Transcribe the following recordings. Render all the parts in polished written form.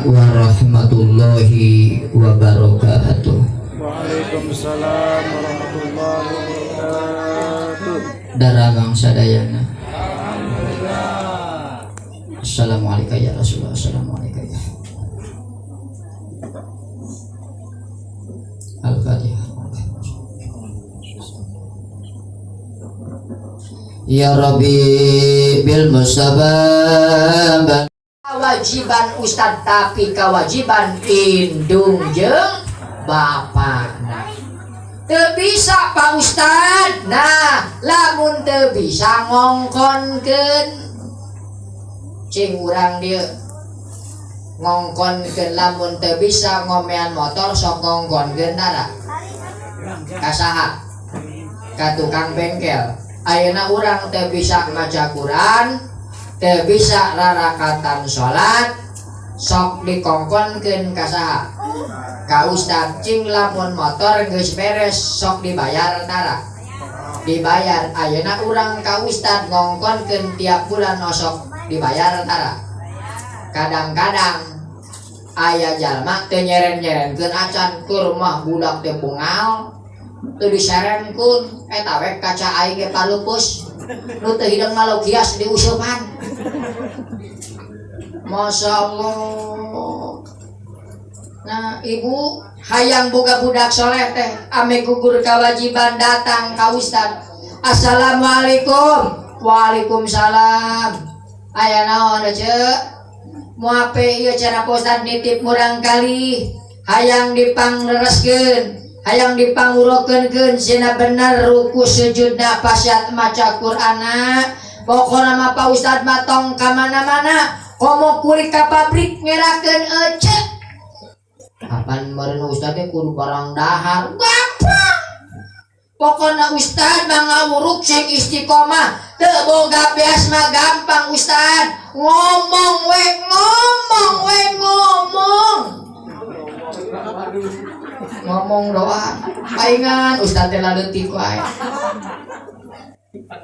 warahmatullahi wabarakatuh. Waalaikumsalam warahmatullahi wabarakatuh. Daragang sadayana. Assalamualaikum ya Rasulullah. Assalamualaikum ya. Al-Fatihah. Ya Rabbi bil Mustafa. Kewajiban Ustad tapi kewajiban indung jeung bapakna. Teu bisa Pak Ustad. Nah, lamun teu bisa ngongkonkeun. Cing urang dieu ngongkonkeun lamun teu bisa ngomean motor sok ngongkonkeun tara. Ka saha? Ka tukang bengkel. Ayeuna urang teu bisa maca Quran, teu bisa rarakatan salat, sok dikongkonkeun ka saha? Ka Ustad. Cing lamun motor geus beres sok dibayar tara. Dibayar. Ayeuna urang ka Ustad ngongkonkeun tiap bulan sok dibayar tara. Kadang-kadang aya jalma teu nyeren-nyerenkeun acan keur mah budak teh bungal. Teu diserenkeun eta we kaca aing ge palupus nu teu hideung malogias diusupan. Masya Allah. Nah ibu hayang boga budak soleh teh ame gugur kewajiban datang ka Ustad. Assalamualaikum. Waalaikumsalam. Aya naon ceuk? Moal pe ieu cara Ustad nitip murang kali hayang dipanglereskeun, hayang dipangurokeun cenah bener ruku sujudna pasyat maca Qur'ana. Pokona mah Pak Ustad mah tong ka mana-mana, komo kulit ka pabrik ngerakeun ece. Kapan meureun Ustad teh kudu barang dahar. Gampang. Pokona Ustad mah ngawuruk sing istiqomah, teu boga beas mah gampang Ustad. Ngomong we ngomong doa. Paingan Ustad teh leutik wae.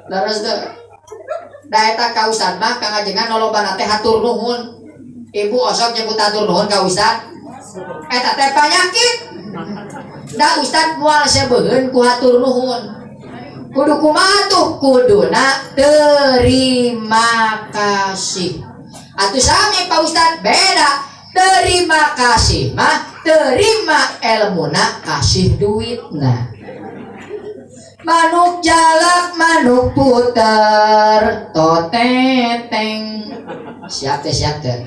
Leres teu. Da eta ka Ustad mah kangajengan lolobana teh hatur nuhun. Ibu osok nyebut hatur nuhun ka Ustad. Eta teh panyakit. Da Ustad moal sebeuheun ku hatur nuhun. Kudu kumaha tuh? Kuduna terima kasih. Atuh sami Pak Ustad beda. Terima kasih mah terima ilmuna, kasih duitna. Manuk jalak manuk puter toteteng. Siap teh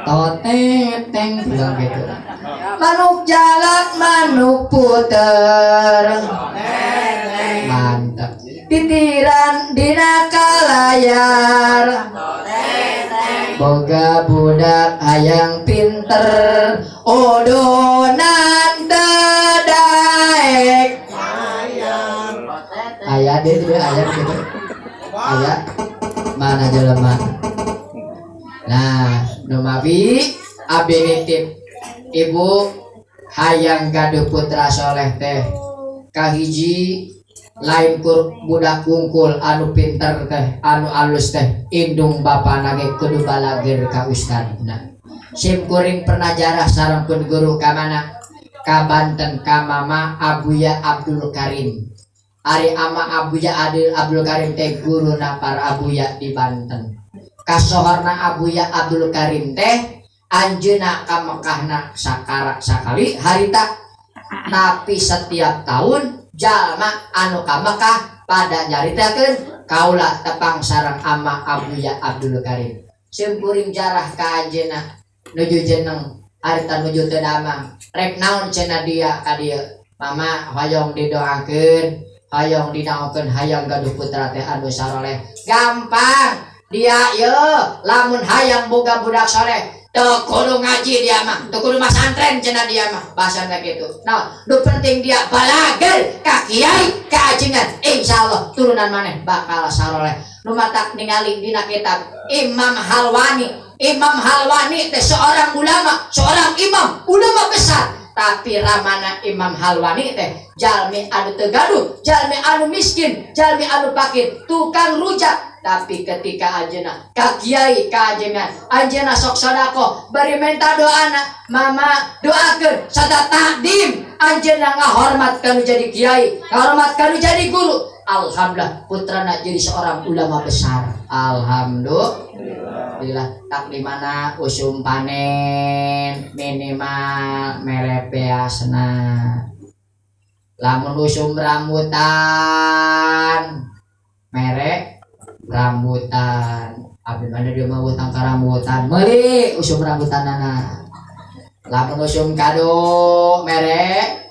toteteng bilang gitu. Manuk jalak manuk puter mantap. Titiran dina kalayar boga budak hayang pinter odonan tedaek. Aya deh dia aya gitu. Aya mana jelema. Nah, nu mabi abdi nitip ibu hayang gaduh putra soleh teh kahiji lain kur budak kungkul anu pinter teh anu alus teh indung bapana ge kudu balager ka Ustadna. Sim kuring pernah jarah sarengkeun guru ka mana? Ka Banten ka Mama Abuya Abdul Karim. Ari ama Abuya Abdul Karim teh guruna para abuya di Banten. Kasohorna Abuya Abdul Karim teh anjeuna ka Mekahna sakali harita, tapi setiap tahun jalma anu ka Mekah pada nyaritakeun kaula tepang sareng ama Abuya Abdul Karim. Simpuring jarah ka anjeunna nuju jeneng harita nuju teu damang. Rek naon cenah dia ka dieu? Mama hoyong didoakeun, hoyong dinaokeun hayang gaduh putra teh anu saleh. Gampang. Dia ye lamun hayang boga budak soleh teu kudu ngaji dia mah, teu kudu masantren cenah dia mah, bahasana kitu. Nah, nu penting dia balager ka kiai ka ajengan, insyaallah turunan maneh bakal saleh. Nu matak ningali dina kitab Imam Halwani. Imam Halwani teh seorang ulama, seorang imam, ulama besar. Tapi ramana Imam Halwani teh jalmi anu teu gaduh, jalmi anu miskin, jalmi anu fakir, tukang rujak, tapi ketika ajeuna ka kiai ka ajengan ajeuna sok sodako bari minta doana mama doakeun sada takdim ajeuna ngahormat kanu jadi kiai ngahormat kanu jadi guru alhamdulillah putrana jadi seorang ulama besar alhamdulillah tak di mana usum panen minimal merepeasna lamun usum rambutan merek rambutan abdi mana dia mau utang ke rambutan meuli usum rambutan nana lamun usum kado merek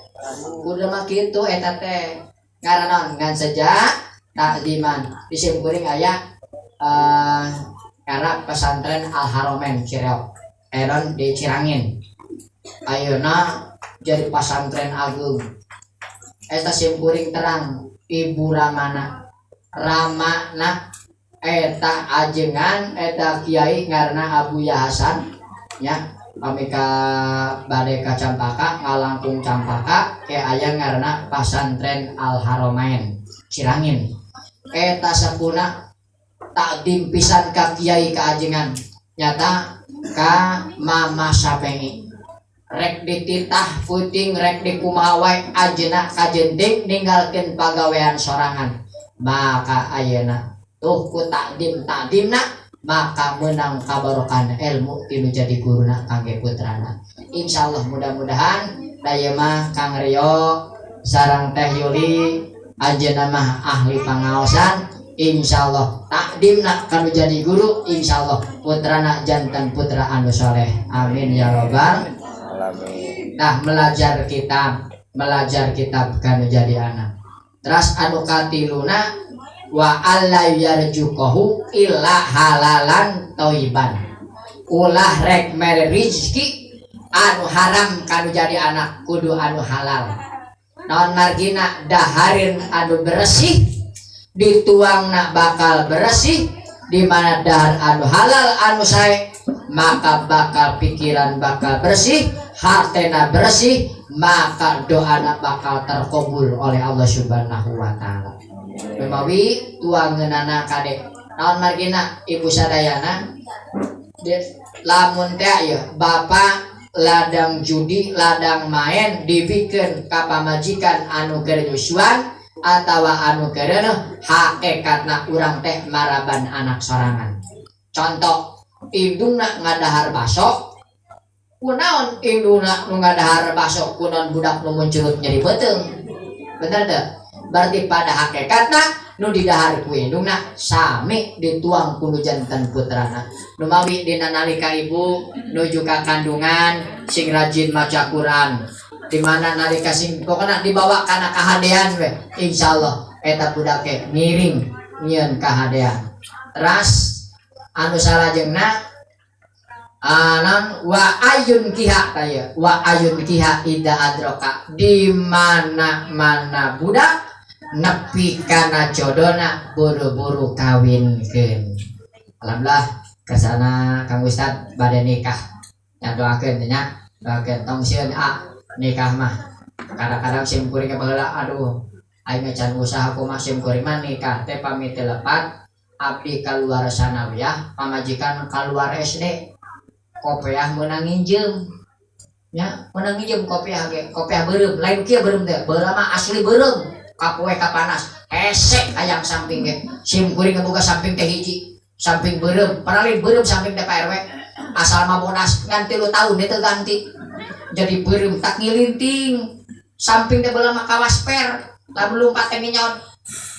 udah mah kitu eta teh ngaranon ngan sejak takdiman di simkuring aya karena pesantren Al Haromen Cireok eron di Cirangin ayeuna jadi pesantren agung eta simkuring terang Ibu Ramana eta ajengan eta kiai ngaranna Abuya Hasan nya kami ka bade ka Campaka ngalangkung Campaka ke aya ngaranna pesantren Al Haromen Cirangin eta sapuna takdim pisan ka kiai ka ajengan nyata ka Mama Sapengi rek dititah puting rek dikumaha wae ajeuna kajending ninggalkeun pagawean sorangan maka ayeuna tuh ku takdimna maka menang kabarokan ilmu tinu jadi guruna kangge putrana insyaallah mudah-mudahan daya mah Kang Rio sareng Teh Yuli ajeuna mah ahli pangaosan insyaallah takdimna kanu jadi guru insyaallah putrana jantan putra anu soleh amin ya robbal. Nah belajar kitab kanu jadi anak terus anu katiluna wa alla yarjuqahu illa halalan thayyiban ulah rek mere rezeki anu haram kanu jadi anak kudu anu halal naon margina daharin anu bersih dituangna bakal bersih di mana dahar anu halal anu sae maka bakal pikiran bakal bersih hartena bersih maka doana bakal terkabul oleh Allah Subhanahu wa taala. Memawi tuangeunana kade naon margina ibu sadayana lamun teh ya bapak ladang judi ladang main dibikeun ka pamajikan anu keur nyusuan atawa anu keureuh hakikatna urang teh maraban anak sorangan. Contoh indungna ngadahar baso kunaon indungna nu ngadahar baso kunaon budak nu muncurut nyeri beuteung bener teu berarti pada hakikatna nu didahar ku indungna sami dituang ku nu janten putrana nu mawi dina nalika ibu nuju ka kandungan sing rajin maca Quran di mana nalika sing pokona dibawa kana kahadean we insyaallah eta budake ngiring nyieun kahadean teras anu salajengna anan wa ayun kiha taya wa ayun kiha ida adroka di mana budak nepi kana jodona buru-buru kawinkeun alhamdulillah kesana Kang Ustad bade nikah nya doakeun nya doakeun tong sieun nikah mah kadang-kadang sim kuring baheula aduh aing can usaha kumaha sim kuring mah nikah teh pamit lepat abdi kaluar sanawiyah pamajikan kaluar SD kopiah meunang nginjem nya meunang nginjem kopiah ge kopiah beureum lain kieu beureum teh baheula mah asli beureum kapoe ka panas hese hayang samping ge sim kuring boga samping teh hiji samping beureum panalin beureum samping teh Pak RW asal mah bodas ngan 3 tahun teh ganti jadi beureum tak ngilinting samping teh baheula mah kawas per lamun lumpat teh nyaon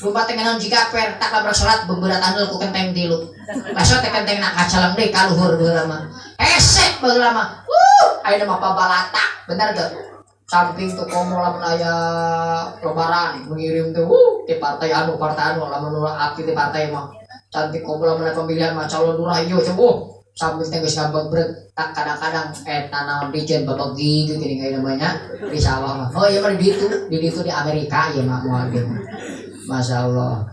lumpat teh nyaon jiga per tak labrak salat beberatan ku kenteng 3 masuk teh kenteng nak kacalang deui ka luhur baheula mah hese baheula mah ayeuna mah pabalata bener teu samping tuh komo lamun aya lebaran mengirim tuh di partai anu lamun aktif di partai mah cantik komo lamun pemilihan mah calon lurah ieu coba samping teh geus ngabebreg tak kadang-kadang eta naon dijen babagi gitu gini namanya di sawah mah oh ieu mah di ditu di Amerika ieu mah moal gitu masyaallah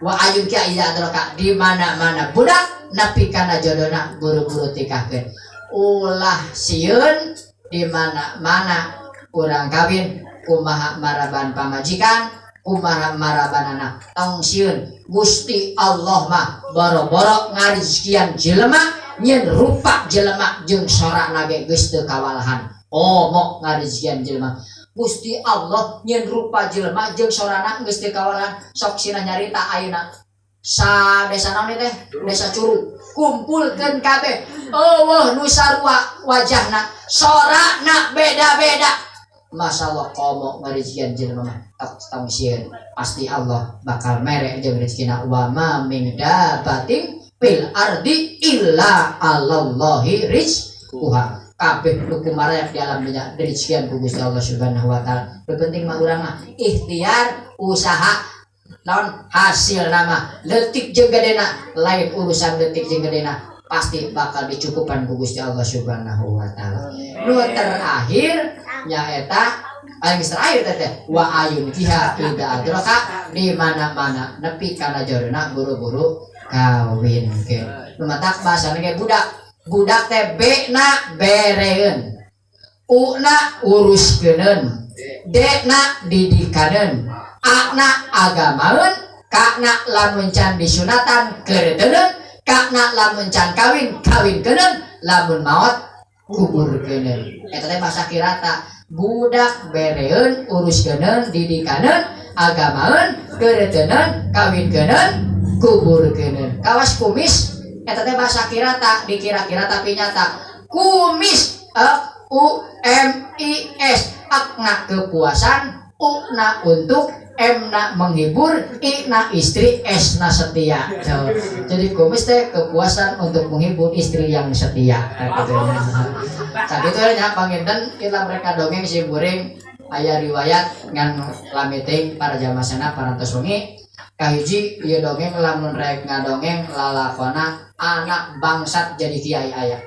wa ayun ki ida adraka di mana-mana budak nepi kana jodona buru-buru tikahkeun ulah sieun di mana-mana urang kawin kumaha maraban pamajikan kumaha marabanana tong sieun Gusti Allah mah boro-boro ngarizkian jelema nyen rupa jelema jeung sorana ge geus teu kawalahan omok ngarizkian jelema Gusti Allah nyen rupa jelema jeung sorana geus teu kawalahan sok sina nyarita ayeuna sa desa naon teh desa Curug kumpulkeun kabeh eueuh nu sarua wajahna sorana beda-beda masalah komo ngarijian jelema mah tong sieun pasti Allah bakal mere jeung rezekina wa ma min dabatin fil ardi illa Allahi rizquha kabeh nu kumarayak di alam dunya rezekian ku Gusti Allah Subhanahu wa taala penting mah urang mah ikhtiar usaha naon hasil nama leutik jeung gedena lain urusan leutik jeung gedena pasti bakal dicukupan ku Gusti Allah Subhanahu wa taala. Nu terakhir nyaeta aing terakhir teh wa ayun fiha ida adraka di mana-mana nepi kana jorona buru-buru kawin ke. Lumatak bahasana ge budak teh B-na bereun. U-na uruskeun. D-na didikaneun. A-na agamaeun, K-na lamun can disunatan keureuteun, K-na lamun can kawinkeun, lamun maot kuburkeun. Eta teh bahasa kirata budak bereun, uruskeun, didikaneun, agamaeun, keureuteun, kawinkeun, kuburkeun. Kawas kumis eta teh bahasa kirata dikira-kira tapi nyata. Kumis UMIS akna kepuasan, U-na untuk M-na menghibur, I-na istri, S-na setia. Jadi kumis teh kepuasan untuk menghibur istri yang setia. Saat itu nya panginten kita mereka dongeng si buring aya riwayat ngan lamiting para jamaah sana parantos wengi kahiji ieu dongeng lamun rek ngadongeng lalakona anak bangsat jadi kiai aya.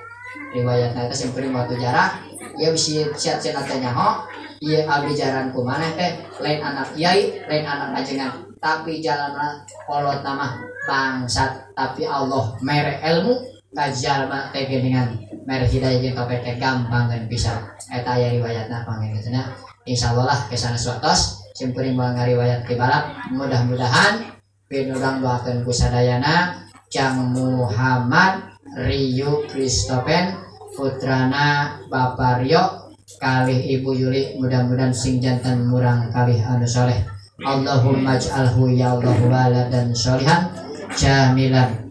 Riwayatna eta simpeureun waktu jarah ieu bisi siat-siat teh nyaho ieu abdi jaran kumaneh teh lain anak kiai lain anak ajengan tapi jalanna kolot nama bangsat tapi Allah mere ilmu kajalma teh geuningan mere hidayah jeung topet teh gampangkeun pisan eta aya riwayatna pangintenna insyaallah lah kesana suatos simpeureun moal ngariwayat ti balap mudah-mudahan pinurang doakeun ku sadayana Jang Muhammad Riyu Kristopen putrana Bapak Rio kalih Ibu Yuli mudah-mudahan sing jantan murang kalih anu soleh Allahumma ij'alhu ya Allah waladan sholihan jamilan